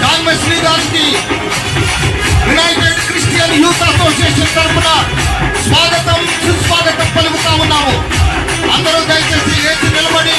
John Wesley గారికి United Christian youth association తరఫున స్వాగతం సుస్వాగతం పలుకుతా ఉన్నాము. అందరూ దయచేసి లేచి నిలబడి